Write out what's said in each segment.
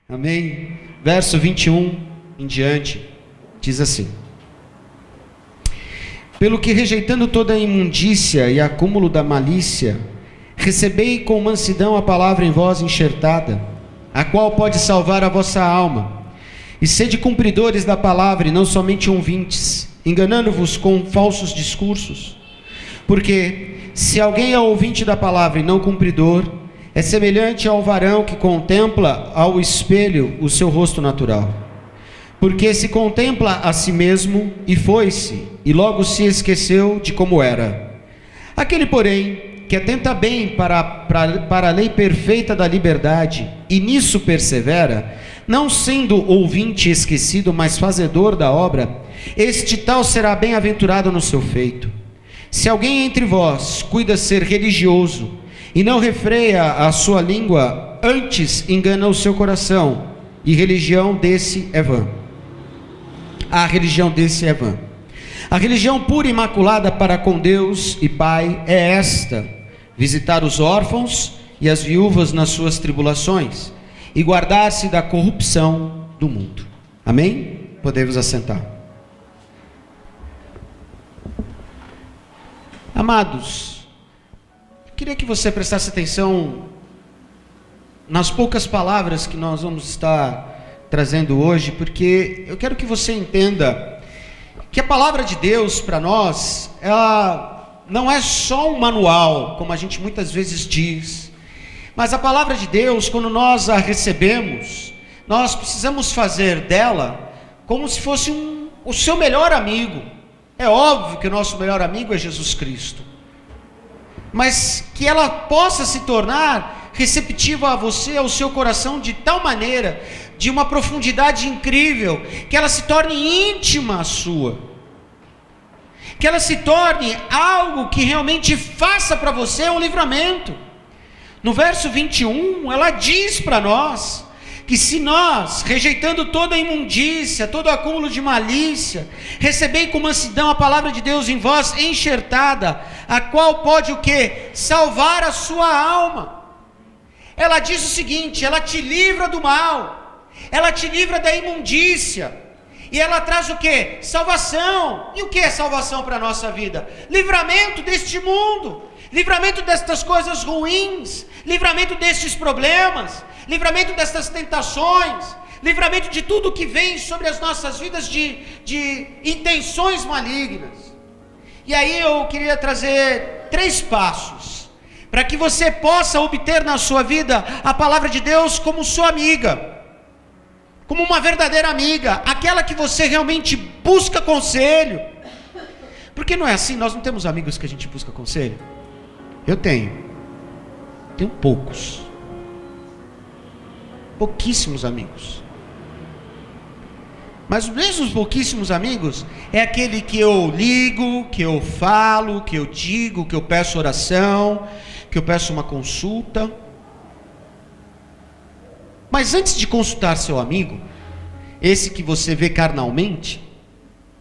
Amém? Verso 21 em diante, diz assim: pelo que, rejeitando toda a imundícia e acúmulo da malícia, recebei com mansidão a palavra em vós enxertada, a qual pode salvar a vossa alma, e sede cumpridores da palavra, e não somente ouvintes, enganando-vos com falsos discursos. Porque se alguém é ouvinte da palavra e não cumpridor, é semelhante ao varão que contempla ao espelho o seu rosto natural. Porque se contempla a si mesmo e foi-se, e logo se esqueceu de como era. Aquele, porém, que atenta bem para a lei perfeita da liberdade, e nisso persevera, não sendo ouvinte esquecido, mas fazedor da obra, este tal será bem-aventurado no seu feito. Se alguém entre vós cuida ser religioso, e não refreia a sua língua, antes engana o seu coração, e religião desse é vã. A religião desse é vã. A religião pura e imaculada para com Deus e Pai é esta: visitar os órfãos e as viúvas nas suas tribulações, e guardar-se da corrupção do mundo. Amém? Podemos assentar. Amados, queria que você prestasse atenção nas poucas palavras que nós vamos estar trazendo hoje, porque eu quero que você entenda que a palavra de Deus para nós, ela não é só um manual, como a gente muitas vezes diz, mas a palavra de Deus, quando nós a recebemos, nós precisamos fazer dela como se fosse o seu melhor amigo. É óbvio que o nosso melhor amigo é Jesus Cristo, mas que ela possa se tornar receptiva a você, ao seu coração, de tal maneira, de uma profundidade incrível, que ela se torne íntima sua, que ela se torne algo que realmente faça para você um livramento. No verso 21, ela diz para nós que se nós, rejeitando toda a imundícia, todo o acúmulo de malícia, recebei com mansidão a palavra de Deus em vós enxertada, a qual pode o quê? Salvar a sua alma. Ela diz o seguinte: ela te livra do mal, ela te livra da imundícia, e ela traz o quê? Salvação. E o que é salvação para a nossa vida? Livramento deste mundo, livramento destas coisas ruins, livramento destes problemas, livramento destas tentações, livramento de tudo que vem sobre as nossas vidas de intenções malignas. E aí eu queria trazer 3 passos para que você possa obter na sua vida a palavra de Deus como sua amiga, como uma verdadeira amiga, aquela que você realmente busca conselho. Porque não é assim? Nós não temos amigos que a gente busca conselho? Eu tenho pouquíssimos amigos, mas mesmo os pouquíssimos amigos, é aquele que eu ligo, que eu falo, que eu digo, que eu peço oração, que eu peço uma consulta. Mas antes de consultar seu amigo, esse que você vê carnalmente,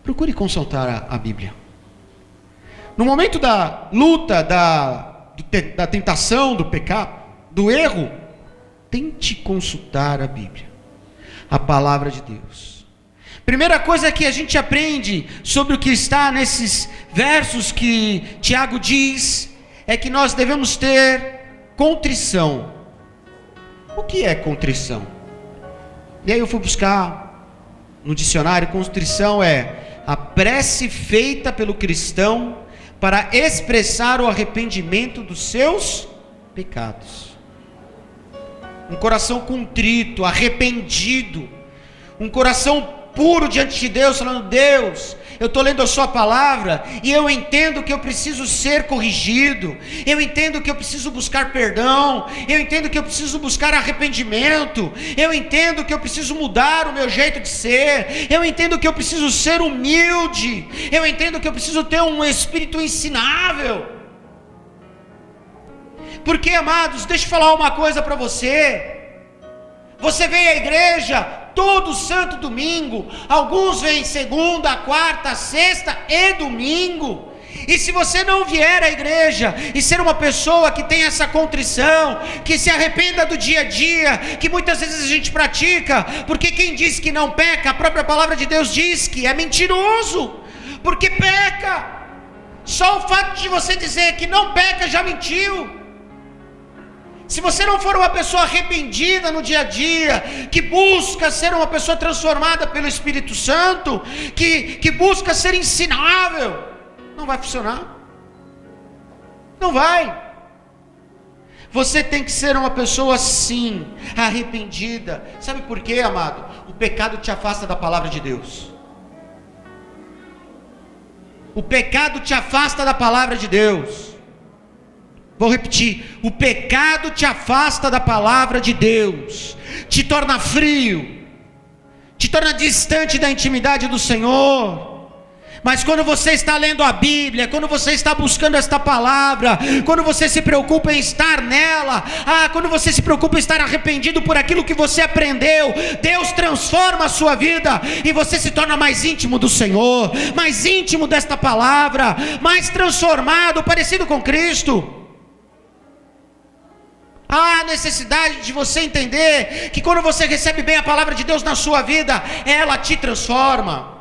procure consultar a Bíblia. No momento da luta, da tentação, do pecado, do erro, tente consultar a Bíblia, a palavra de Deus. Primeira coisa que a gente aprende sobre o que está nesses versos que Tiago diz, é que nós devemos ter contrição. O que é contrição? E aí eu fui buscar no dicionário: contrição é a prece feita pelo cristão para expressar o arrependimento dos seus pecados. Um coração contrito, arrependido, um coração puro diante de Deus, falando: Deus, eu estou lendo a sua palavra e eu entendo que eu preciso ser corrigido, eu entendo que eu preciso buscar perdão, eu entendo que eu preciso buscar arrependimento, eu entendo que eu preciso mudar o meu jeito de ser, eu entendo que eu preciso ser humilde, eu entendo que eu preciso ter um espírito ensinável. Porque, amados, deixa eu falar uma coisa para você. Você vem à igreja todo santo domingo, alguns vêm segunda, quarta, sexta e domingo, E se você não vier à igreja e ser uma pessoa que tem essa contrição, que se arrependa do dia a dia, que muitas vezes a gente pratica, porque quem diz que não peca, a própria palavra de Deus diz que é mentiroso, porque peca. Só o fato de você dizer que não peca já mentiu. Se você não for uma pessoa arrependida no dia a dia, que busca ser uma pessoa transformada pelo Espírito Santo, que busca ser ensinável, não vai funcionar. Não vai. Você tem que ser uma pessoa sim, arrependida. Sabe por quê, amado? O pecado te afasta da palavra de Deus. O pecado te afasta da palavra de Deus. Vou repetir, o pecado te afasta da palavra de Deus, te torna frio, te torna distante da intimidade do Senhor. Mas quando você está lendo a Bíblia, quando você está buscando esta palavra, quando você se preocupa em estar nela, quando você se preocupa em estar arrependido por aquilo que você aprendeu, Deus transforma a sua vida, e você se torna mais íntimo do Senhor, mais íntimo desta palavra, mais transformado, parecido com Cristo. Há a necessidade de você entender que quando você recebe bem a palavra de Deus na sua vida, ela te transforma.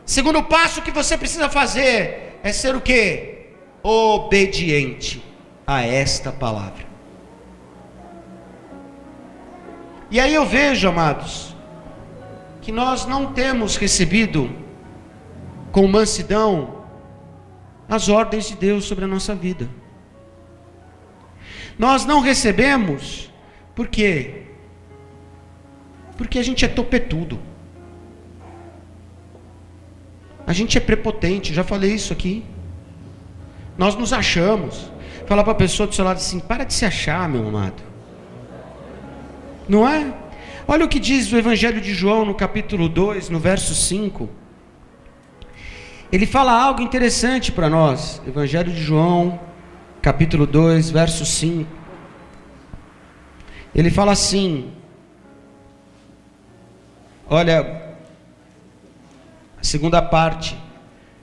Segundo passo que você precisa fazer é ser o quê? Obediente a esta palavra. E aí eu vejo, amados, que nós não temos recebido com mansidão as ordens de Deus sobre a nossa vida. Nós não recebemos, por quê? Porque a gente é topetudo. A gente é prepotente, já falei isso aqui. Nós nos achamos. Fala para a pessoa do seu lado assim, para de se achar, meu amado. Não é? Olha o que diz o Evangelho de João no capítulo 2, no verso 5. Ele fala algo interessante para nós. Evangelho de João, capítulo 2, verso 5. Ele fala assim, olha, a segunda parte: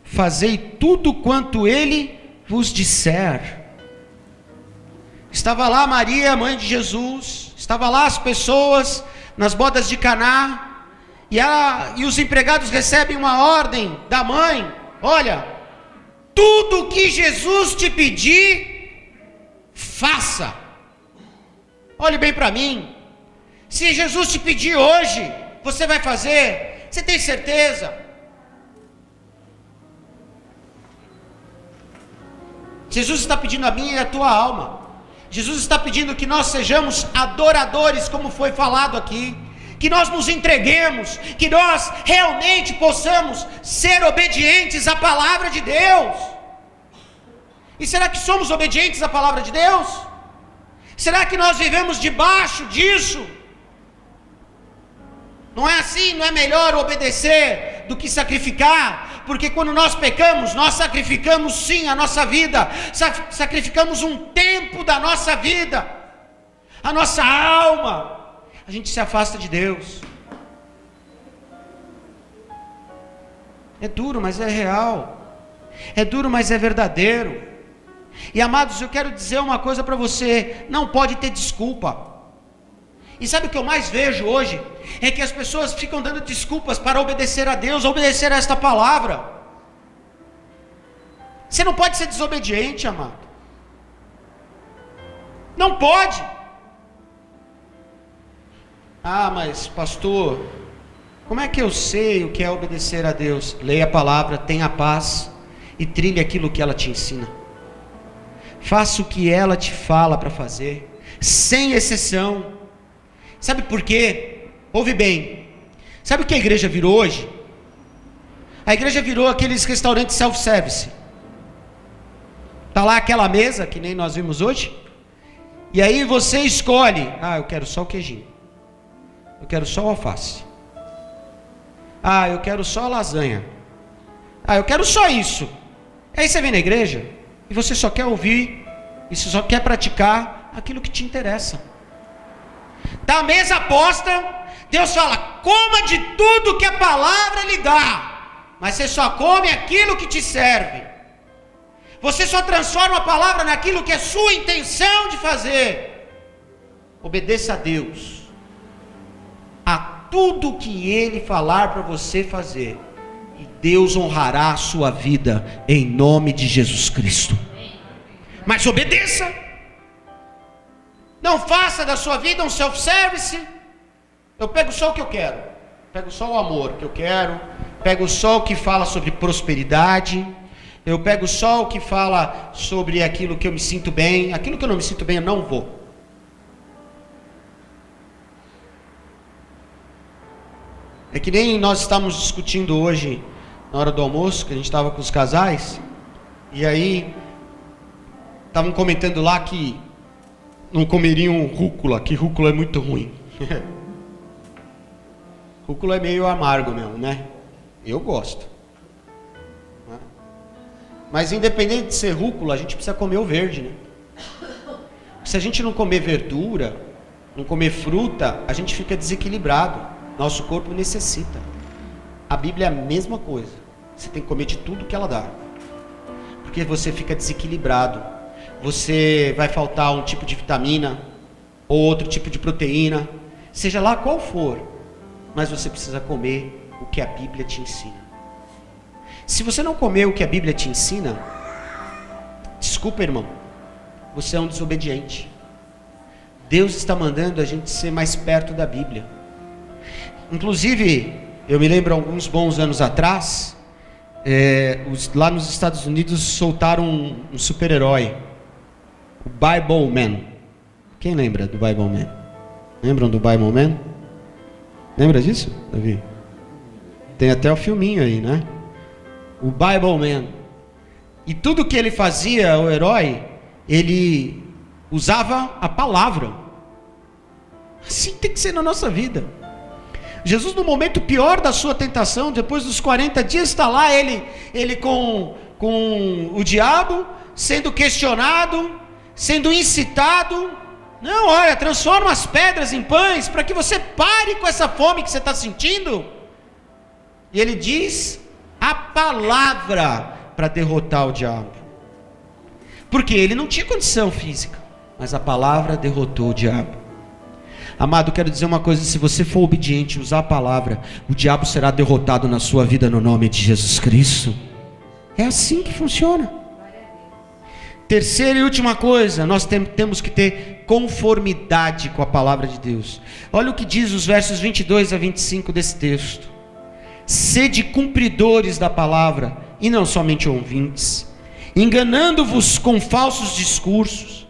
fazei tudo quanto ele vos disser. Estava lá Maria, mãe de Jesus, estava lá as pessoas nas bodas de Caná, e os empregados recebem uma ordem da mãe: olha, tudo que Jesus te pedir, faça. Olhe bem para mim, se Jesus te pedir hoje, você vai fazer? Você tem certeza? Jesus está pedindo a minha e a tua alma. Jesus está pedindo que nós sejamos adoradores, como foi falado aqui, que nós nos entreguemos, que nós realmente possamos ser obedientes à palavra de Deus. E será que somos obedientes à palavra de Deus? Será que nós vivemos debaixo disso? Não é assim? Não é melhor obedecer do que sacrificar? Porque quando nós pecamos, nós sacrificamos sim a nossa vida, sacrificamos um tempo da nossa vida, a nossa alma, a gente se afasta de Deus. É duro, mas é real. É duro, mas é verdadeiro. E amados, eu quero dizer uma coisa para você: não pode ter desculpa. E sabe o que eu mais vejo hoje? É que as pessoas ficam dando desculpas para obedecer a Deus, obedecer a esta palavra. Você não pode ser desobediente, amado. Não pode. Mas pastor, como é que eu sei o que é obedecer a Deus? Leia a palavra, tenha paz e trilhe aquilo que ela te ensina. Faça o que ela te fala para fazer, sem exceção. Sabe por quê? Ouve bem. Sabe o que a igreja virou hoje? A igreja virou aqueles restaurantes self-service. Está lá aquela mesa, que nem nós vimos hoje, e aí você escolhe: eu quero só o queijinho, eu quero só o alface, eu quero só a lasanha, eu quero só isso. Aí você vem na igreja e você só quer ouvir, e você só quer praticar aquilo que te interessa. Da mesa posta, Deus fala: coma de tudo que a palavra lhe dá, mas você só come aquilo que te serve. Você só transforma a palavra naquilo que é sua intenção de fazer. Obedeça a Deus, a tudo que Ele falar para você fazer, e Deus honrará a sua vida, em nome de Jesus Cristo. Mas obedeça. Não faça da sua vida um self-service. Eu pego só o que eu quero, pego só o amor que eu quero, pego só o que fala sobre prosperidade, eu pego só o que fala sobre aquilo que eu me sinto bem. Aquilo que eu não me sinto bem, eu não vou. É que nem nós estávamos discutindo hoje, na hora do almoço, que a gente estava com os casais, e aí estavam comentando lá que não comeriam rúcula, que rúcula é muito ruim. Rúcula é meio amargo mesmo, né? Eu gosto. Mas independente de ser rúcula, a gente precisa comer o verde, né? Se a gente não comer verdura, não comer fruta, a gente fica desequilibrado. Nosso corpo necessita. A Bíblia é a mesma coisa. Você tem que comer de tudo que ela dá, porque você fica desequilibrado. Você vai faltar um tipo de vitamina ou outro tipo de proteína, seja lá qual for, mas você precisa comer o que a Bíblia te ensina. Se você não comer o que a Bíblia te ensina, desculpa, irmão, você é um desobediente. Deus está mandando a gente ser mais perto da Bíblia. Inclusive, eu me lembro alguns bons anos atrás, lá nos Estados Unidos soltaram um super-herói, o Bible Man. Quem lembra do Bible Man? Lembram do Bible Man? Lembra disso, Davi? Tem até o filminho aí, né? O Bible Man. E tudo que ele fazia, o herói, ele usava a palavra. Assim tem que ser na nossa vida. Jesus, no momento pior da sua tentação, depois dos 40 dias, está lá ele com o diabo, sendo questionado, sendo incitado. Não, olha, transforma as pedras em pães, para que você pare com essa fome que você está sentindo. E ele diz a palavra para derrotar o diabo, porque ele não tinha condição física, mas a palavra derrotou o diabo. Amado, quero dizer uma coisa: se você for obediente, usar a palavra, o diabo será derrotado na sua vida, no nome de Jesus Cristo. É assim que funciona. Terceira e última coisa, nós temos que ter conformidade com a palavra de Deus. Olha o que diz os versos 22 a 25 desse texto: sede cumpridores da palavra, e não somente ouvintes, enganando-vos com falsos discursos.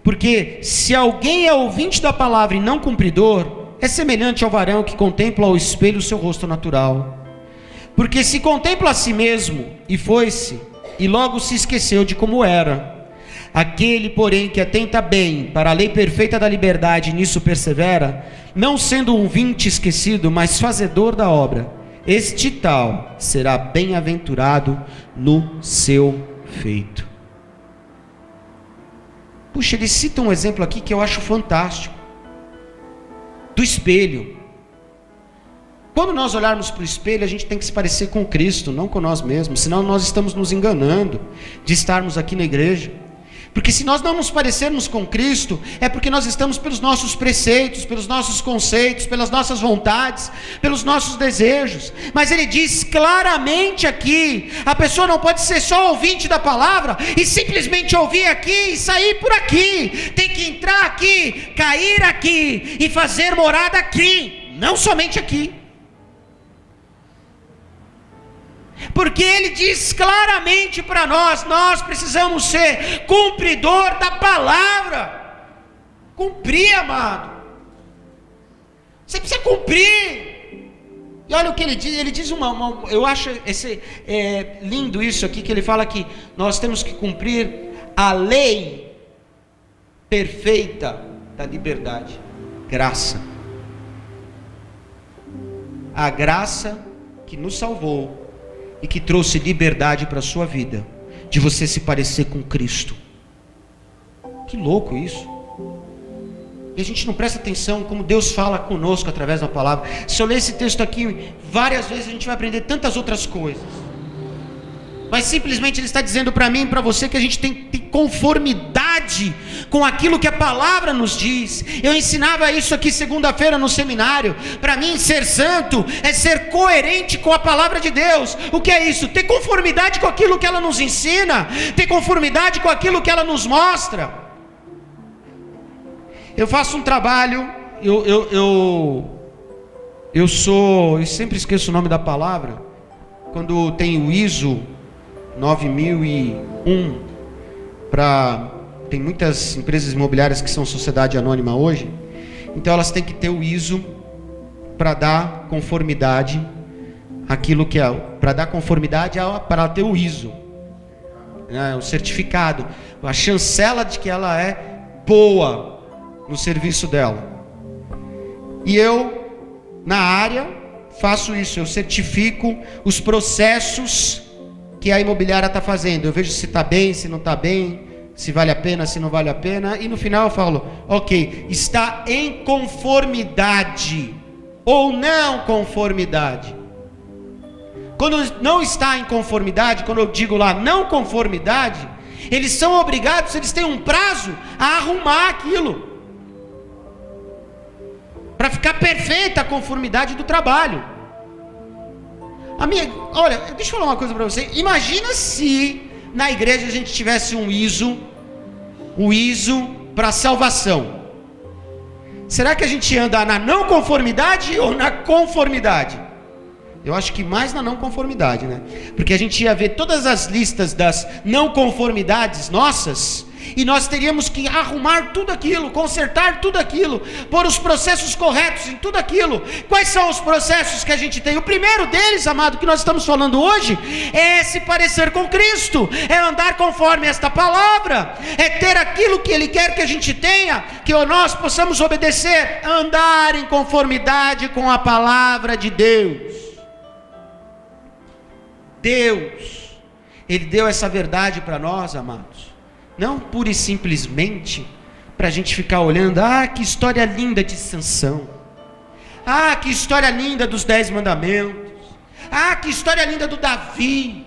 Porque se alguém é ouvinte da palavra e não cumpridor, é semelhante ao varão que contempla ao espelho o seu rosto natural. Porque se contempla a si mesmo, e foi-se, e logo se esqueceu de como era. Aquele, porém, que atenta bem para a lei perfeita da liberdade, e nisso persevera, não sendo ouvinte esquecido, mas fazedor da obra, este tal será bem-aventurado no seu feito. Puxa, ele cita um exemplo aqui que eu acho fantástico, do espelho. Quando nós olharmos para o espelho, a gente tem que se parecer com Cristo, não com nós mesmos, senão nós estamos nos enganando de estarmos aqui na igreja. Porque se nós não nos parecermos com Cristo, é porque nós estamos pelos nossos preceitos, pelos nossos conceitos, pelas nossas vontades, pelos nossos desejos. Mas ele diz claramente aqui, a pessoa não pode ser só ouvinte da palavra e simplesmente ouvir aqui e sair por aqui. Tem que entrar aqui, cair aqui e fazer morada aqui, não somente aqui. Porque ele diz claramente para nós precisamos ser cumpridor da palavra. Cumprir, amado. Você precisa cumprir. E olha o que ele diz eu acho lindo isso aqui, que ele fala que nós temos que cumprir a lei perfeita da liberdade. Graça. A graça que nos salvou e que trouxe liberdade para a sua vida, de você se parecer com Cristo. Que louco isso. E a gente não presta atenção como Deus fala conosco através da palavra. Se eu ler esse texto aqui várias vezes, a gente vai aprender tantas outras coisas. mas simplesmente Ele está dizendo para mim e para você que a gente tem que ter conformidade com aquilo que a palavra nos diz. Eu ensinava isso aqui segunda-feira no seminário. Para mim, ser santo é ser coerente com a palavra de Deus. O que é isso? Ter conformidade com aquilo que ela nos ensina, ter conformidade com aquilo que ela nos mostra. Eu faço um trabalho, eu sempre esqueço o nome da palavra, quando tem o ISO 9001, tem muitas empresas imobiliárias que são sociedade anônima hoje, então elas têm que ter o ISO para dar conformidade àquilo que é, para dar conformidade para ter o ISO, o certificado, a chancela de que ela é boa no serviço dela. E eu, na área, faço isso, eu certifico os processos que a imobiliária está fazendo. Eu vejo se está bem, se não está bem, se vale a pena, se não vale a pena, e no final eu falo, ok, está em conformidade ou não conformidade. Quando não está em conformidade, quando eu digo lá não conformidade, eles são obrigados, eles têm um prazo a arrumar aquilo, para ficar perfeita a conformidade do trabalho. Olha, deixa eu falar uma coisa para você. Imagina se na igreja a gente tivesse um ISO para salvação. Será que a gente anda na não conformidade ou na conformidade? Eu acho que mais na não conformidade, né? Porque a gente ia ver todas as listas das não conformidades nossas, e nós teríamos que arrumar tudo aquilo, consertar tudo aquilo, pôr os processos corretos em tudo aquilo. Quais são os processos que a gente tem? O primeiro deles, amado, que nós estamos falando hoje, é se parecer com Cristo, é andar conforme esta palavra, é ter aquilo que Ele quer que a gente tenha, que nós possamos obedecer, andar em conformidade com a palavra de Deus. Deus, Ele deu essa verdade para nós, amados, não pura e simplesmente para a gente ficar olhando, que história linda de Sansão, que história linda dos 10 mandamentos, que história linda do Davi,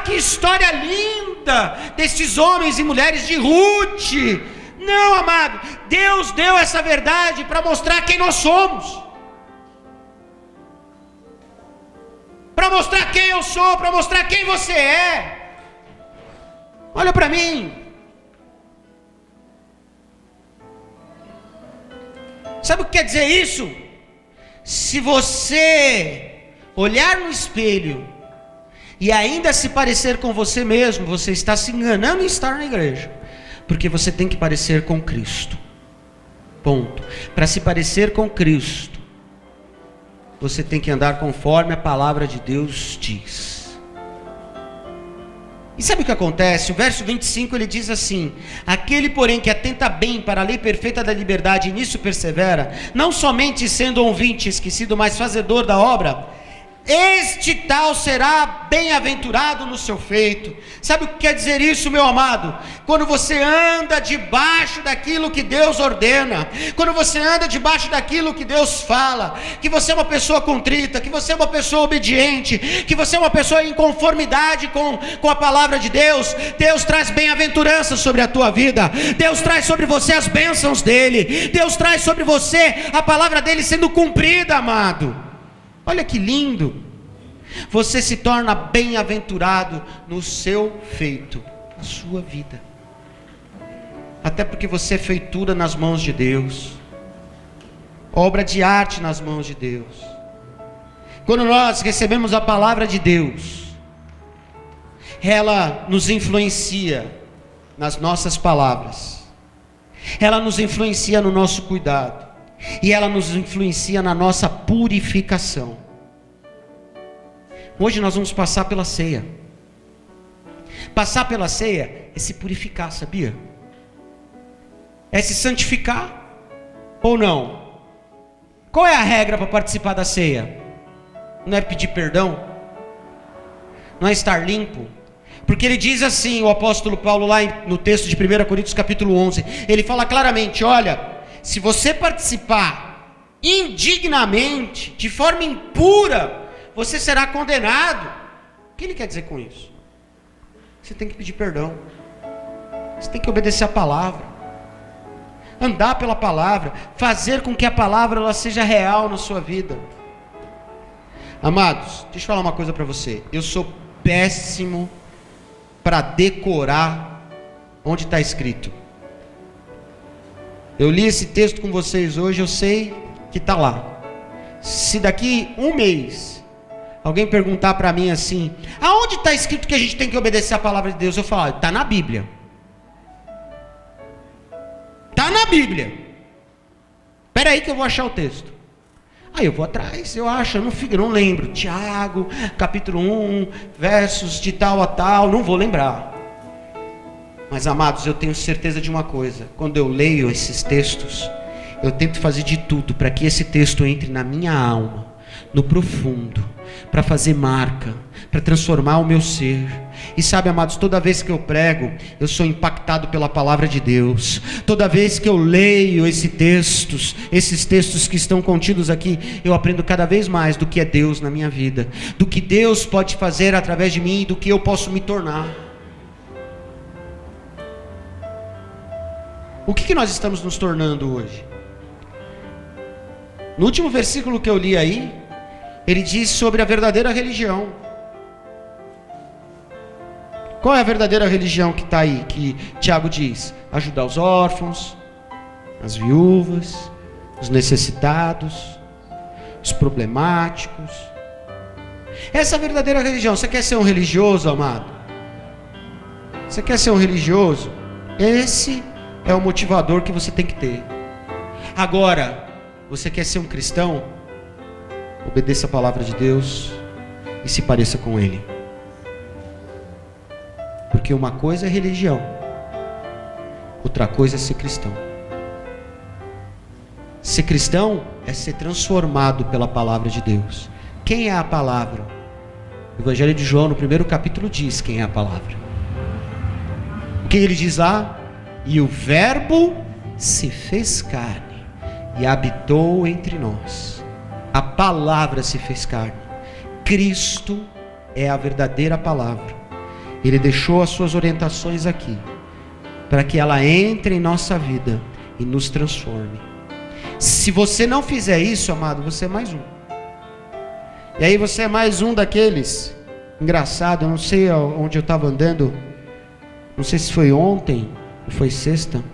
que história linda desses homens e mulheres de Ruth. Não, amado, Deus deu essa verdade para mostrar quem nós somos, para mostrar quem eu sou, para mostrar quem você é. Olha para mim. Sabe o que quer dizer isso? Se você olhar no espelho e ainda se parecer com você mesmo, você está se enganando em estar na igreja, porque você tem que parecer com Cristo. Ponto. Para se parecer com Cristo, você tem que andar conforme a palavra de Deus diz. E sabe o que acontece? O verso 25 ele diz assim: aquele porém que atenta bem para a lei perfeita da liberdade e nisso persevera, não somente sendo ouvinte esquecido, mas fazedor da obra, este tal será bem-aventurado no seu feito. Sabe o que quer dizer isso, meu amado? Quando você anda debaixo daquilo que Deus ordena, quando você anda debaixo daquilo que Deus fala, que você é uma pessoa contrita, que você é uma pessoa obediente, que você é uma pessoa em conformidade com a palavra de Deus, Deus traz bem-aventurança sobre a tua vida, Deus traz sobre você as bênçãos dele, Deus traz sobre você a palavra dele sendo cumprida, amado. Olha que lindo, você se torna bem-aventurado no seu feito, na sua vida, até porque você é feitura nas mãos de Deus, obra de arte nas mãos de Deus. Quando nós recebemos a palavra de Deus, ela nos influencia nas nossas palavras, ela nos influencia no nosso cuidado, e ela nos influencia na nossa purificação. Hoje nós vamos passar pela ceia. Passar pela ceia é se purificar, sabia? É se santificar ou não? Qual é a regra para participar da ceia? Não é pedir perdão? Não é estar limpo? Porque ele diz assim, o apóstolo Paulo lá no texto de 1 Coríntios capítulo 11, ele fala claramente, olha, se você participar indignamente, de forma impura, você será condenado. O que ele quer dizer com isso? você tem que pedir perdão. Você tem que obedecer a palavra, andar pela palavra, fazer com que a palavra ela seja real na sua vida. Amados, deixa eu falar uma coisa para você. Eu sou péssimo para decorar onde está escrito. Eu li esse texto com vocês hoje, eu sei que está lá. Se daqui um mês alguém perguntar para mim assim, aonde está escrito que a gente tem que obedecer a palavra de Deus? Eu falo, está na Bíblia. Está na Bíblia. Espera aí que eu vou achar o texto. Aí eu vou atrás, eu acho, eu não lembro. Tiago, capítulo 1, versos de tal a tal, não vou lembrar. Mas amados, eu tenho certeza de uma coisa. Quando eu leio esses textos, eu tento fazer de tudo para que esse texto entre na minha alma, no profundo, para fazer marca, para transformar o meu ser. E sabe, amados, toda vez que eu prego, eu sou impactado pela palavra de Deus. Toda vez que eu leio esses textos que estão contidos aqui, eu aprendo cada vez mais do que é Deus na minha vida, do que Deus pode fazer através de mim e do que eu posso me tornar. O que nós estamos nos tornando hoje? No último versículo que eu li aí, ele diz sobre a verdadeira religião. Qual é a verdadeira religião que está aí, que Tiago diz? Ajudar os órfãos, as viúvas, os necessitados, os problemáticos. Essa é a verdadeira religião. Você quer ser um religioso, amado? Você quer ser um religioso? Esse é o motivador que você tem que ter. Agora, você quer ser um cristão? Obedeça a palavra de Deus e se pareça com Ele. Porque uma coisa é religião, outra coisa é ser cristão. Ser cristão é ser transformado pela palavra de Deus. Quem é a palavra? O Evangelho de João, no primeiro capítulo, diz quem é a palavra. O que ele diz lá? E o Verbo se fez carne e habitou entre nós. A palavra se fez carne. Cristo é a verdadeira palavra. Ele deixou as suas orientações aqui, para que ela entre em nossa vida e nos transforme. Se você não fizer isso, amado, você é mais um. E aí você é mais um daqueles. Engraçado, eu não sei onde eu estava andando. Não sei se foi ontem ou foi sexta.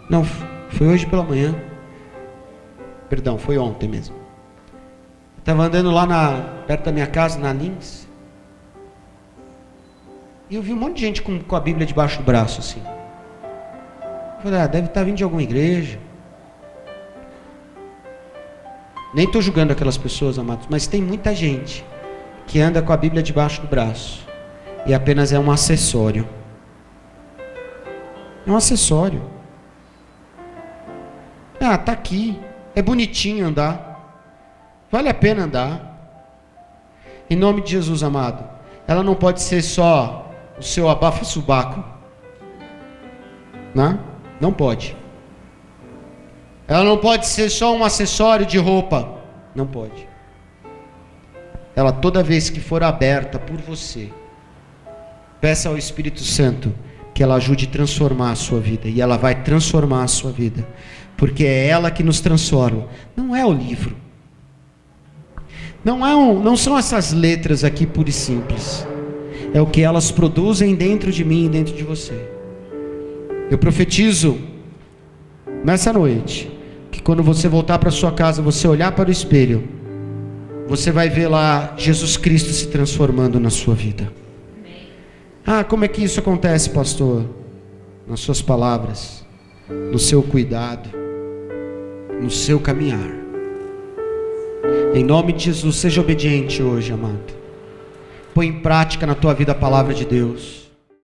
Não, foi hoje pela manhã. Perdão, foi ontem mesmo. Eu estava andando lá perto da minha casa, na Lins. E eu vi um monte de gente com a Bíblia debaixo do braço, assim. Eu falei, deve estar vindo de alguma igreja. Nem estou julgando aquelas pessoas, amados, mas tem muita gente que anda com a Bíblia debaixo do braço e apenas é um acessório. É um acessório. Tá aqui. É bonitinho andar. Vale a pena andar. Em nome de Jesus, amado. Ela não pode ser só o seu abafa-subaco. Não pode. Ela não pode ser só um acessório de roupa. Não pode. Ela, toda vez que for aberta por você, peça ao Espírito Santo que ela ajude a transformar a sua vida. E ela vai transformar a sua vida. Porque é ela que nos transforma. Não é o livro. Não são essas letras aqui puras e simples. É o que elas produzem dentro de mim e dentro de você. Eu profetizo nessa noite que quando você voltar para sua casa, você olhar para o espelho, você vai ver lá Jesus Cristo se transformando na sua vida. Como é que isso acontece, pastor? Nas suas palavras, no seu cuidado, no seu caminhar. Em nome de Jesus, seja obediente hoje, amado. Põe em prática na tua vida a palavra de Deus.